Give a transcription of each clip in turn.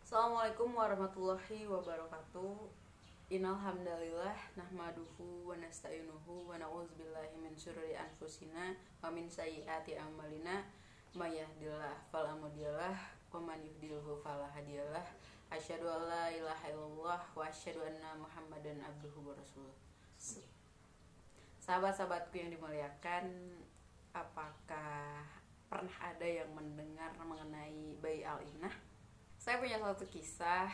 Assalamualaikum warahmatullahi wabarakatuh. Innal hamdalillah nahmaduhu wa nasta'inuhu wa na'udzubillahi min syururi anfusina wa min sayyiati a'malina may yahdihillahu fala mudhillalah wa man yudhlilhu fala hadiyalah. Asyhadu an la ilaha illallah wa asyhadu anna Muhammadan abduhu wa rasuluh. Sahabat-sahabatku yang dimuliakan, apakah pernah ada yang mendengar mengenai bayi Al-Inah? Saya punya suatu kisah,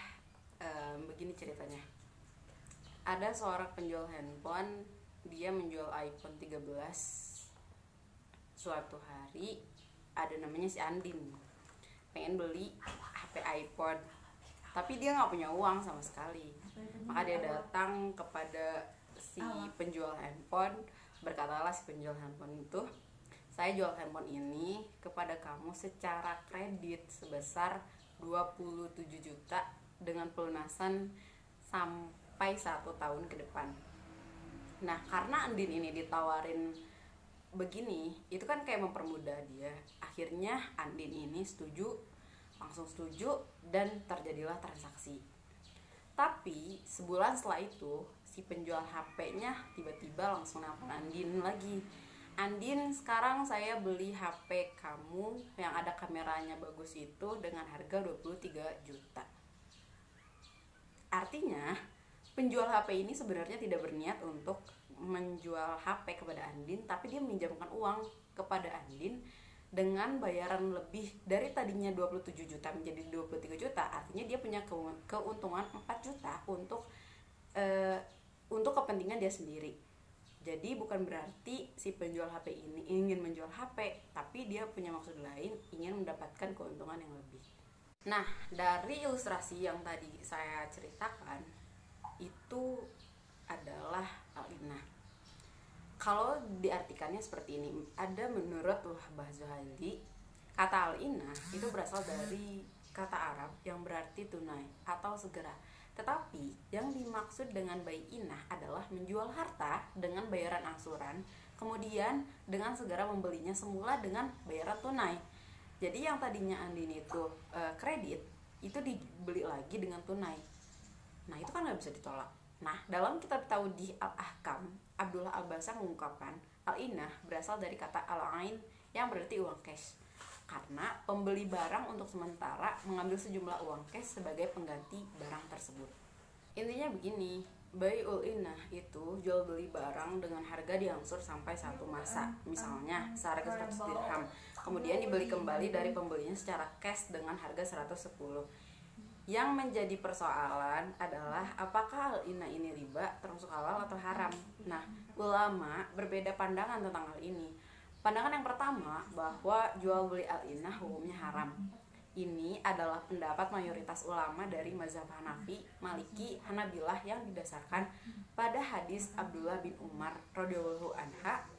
begini ceritanya. Ada seorang penjual handphone, dia menjual iPhone 13. Suatu hari ada namanya si Andin, pengen beli HP iPhone, tapi dia nggak punya uang sama sekali. Maka dia datang kepada si penjual handphone. Berkatalah si penjual handphone itu, saya jual handphone ini kepada kamu secara kredit sebesar 27 juta dengan pelunasan sampai 1 tahun ke depan. Nah, karena Andin ini ditawarin begini, itu kan kayak mempermudah dia. Akhirnya Andin ini langsung setuju, dan terjadilah transaksi. Tapi sebulan setelah itu, si penjual HP-nya tiba-tiba langsung nelfon Andin lagi. Andin, sekarang saya beli HP kamu yang ada kameranya bagus itu dengan harga 23 juta. Artinya, penjual HP ini sebenarnya tidak berniat untuk menjual HP kepada Andin, tapi dia meminjamkan uang kepada Andin dengan bayaran lebih dari tadinya 27 juta menjadi 23 juta. Artinya dia punya keuntungan 4 juta untuk kepentingan dia sendiri. Jadi bukan berarti si penjual HP ini ingin menjual HP, tapi dia punya maksud lain, ingin mendapatkan keuntungan yang lebih. Nah, dari ilustrasi yang tadi saya ceritakan, itu adalah Al-Inah. Kalau diartikannya seperti ini, ada menurut Wahbah Zuhaili, kata Al-Inah itu berasal dari kata Arab yang berarti tunai atau segera. Tetapi yang dimaksud dengan bayi inah adalah menjual harta dengan bayaran angsuran, kemudian dengan segera membelinya semula dengan bayaran tunai. Jadi yang tadinya Andin itu kredit, itu dibeli lagi dengan tunai. Nah, itu kan nggak bisa ditolak. Nah, dalam kitab Taudih Al-Ahkam, Abdullah Al-Basam mengungkapkan Al-Inah berasal dari kata Al-Ain yang berarti uang cash, karena pembeli barang untuk sementara mengambil sejumlah uang cash sebagai pengganti barang tersebut. Intinya begini, bai'ul inah itu jual beli barang dengan harga diangsur sampai satu masa, misalnya seharga 100 dirham, kemudian dibeli kembali dari pembelinya secara cash dengan harga 110. Yang menjadi persoalan adalah apakah Al-Inah ini riba, termasuk halal atau haram. Nah, ulama berbeda pandangan tentang hal ini. Pandangan yang pertama, bahwa jual beli Al-Inah hukumnya haram. Ini adalah pendapat mayoritas ulama dari mazhab Hanafi, Maliki, Hanabilah yang didasarkan pada hadis Abdullah bin Umar radhiyallahu anha,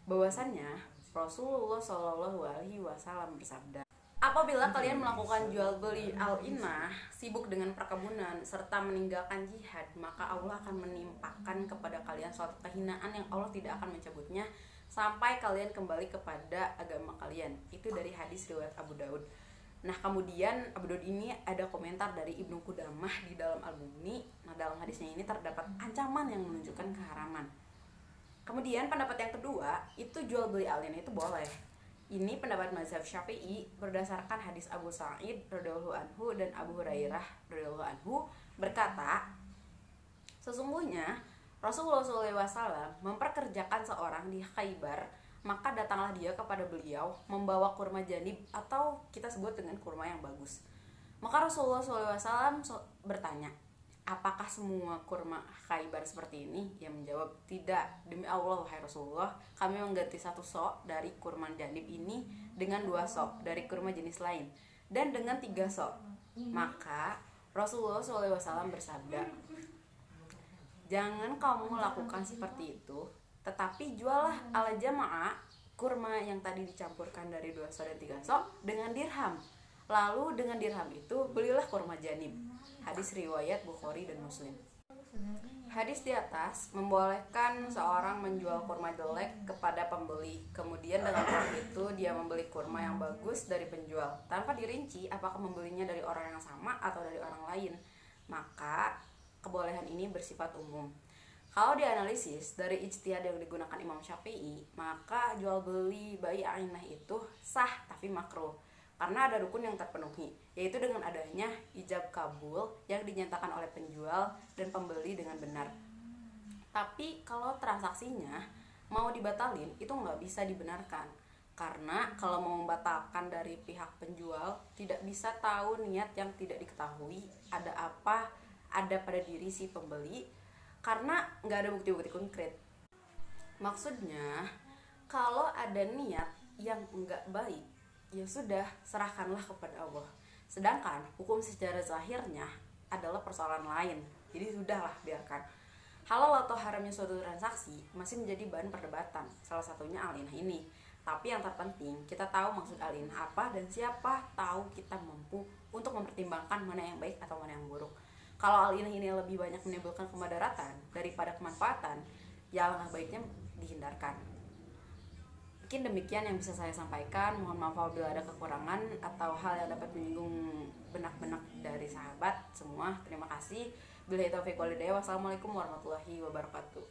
bahwasannya Rasulullah Shallallahu alaihi wasallam bersabda, apabila kalian melakukan jual beli Al-Inah, sibuk dengan perkebunan serta meninggalkan jihad, maka Allah akan menimpakan kepada kalian suatu kehinaan yang Allah tidak akan mencabutnya sampai kalian kembali kepada agama kalian. Itu dari hadis riwayat Abu Daud. Nah, kemudian Abu Daud ini ada komentar dari Ibnu Qudamah di dalam Al-Mughni. Nah, dalam hadisnya ini terdapat ancaman yang menunjukkan keharaman. Kemudian pendapat yang kedua, itu jual beli Al-Inah itu boleh. Ini pendapat mazhab Syafi'i berdasarkan hadis Abu Sa'id radhiyallahu anhu dan Abu Hurairah radhiyallahu anhu berkata, sesungguhnya Rasulullah SAW memperkerjakan seorang di Khaybar, maka datanglah dia kepada beliau membawa kurma janib atau kita sebut dengan kurma yang bagus. Maka Rasulullah SAW bertanya, apakah semua kurma Khaybar seperti ini? Ia menjawab, tidak, demi Allah wahai Rasulullah, kami mengganti 1 sok dari kurma janib ini dengan 2 sok dari kurma jenis lain, dan dengan 3 sok. Maka Rasulullah SAW bersabda, jangan kamu lakukan seperti itu, tetapi jualah ala jamaah kurma yang tadi dicampurkan dari 2 sok dan 3 sok dengan dirham. Lalu dengan dirham itu belilah kurma janib. Hadis riwayat Bukhari dan Muslim. Hadis di atas membolehkan seorang menjual kurma jelek kepada pembeli. Kemudian dengan uang itu dia membeli kurma yang bagus dari penjual, tanpa dirinci apakah membelinya dari orang yang sama atau dari orang lain. Maka kebolehan ini bersifat umum. Kalau dianalisis dari ijtihad yang digunakan Imam Syafi'i, maka jual beli bai ainah itu sah tapi makruh. Karena ada rukun yang terpenuhi, yaitu dengan adanya ijab kabul yang dinyatakan oleh penjual dan pembeli dengan benar. Tapi kalau transaksinya mau dibatalin, itu nggak bisa dibenarkan. Karena kalau mau membatalkan dari pihak penjual, tidak bisa tahu niat yang tidak diketahui, ada apa, ada pada diri si pembeli, karena nggak ada bukti-bukti konkret. Maksudnya, kalau ada niat yang nggak baik, ya sudah, serahkanlah kepada Allah. Sedangkan hukum secara zahirnya adalah persoalan lain. Jadi sudahlah, biarkan. Halal atau haramnya suatu transaksi masih menjadi bahan perdebatan, salah satunya alinah ini. Tapi yang terpenting, kita tahu maksud alinah apa, dan siapa tahu kita mampu untuk mempertimbangkan mana yang baik atau mana yang buruk. Kalau alinah ini lebih banyak menimbulkan kemudaratan daripada kemanfaatan, ya alangkah baiknya dihindarkan. Mungkin demikian yang bisa saya sampaikan. Mohon maaf apabila ada kekurangan atau hal yang dapat menyinggung benak-benak dari sahabat semua. Terima kasih. Billahi taufiq wal hidayah. Wassalamualaikum warahmatullahi wabarakatuh.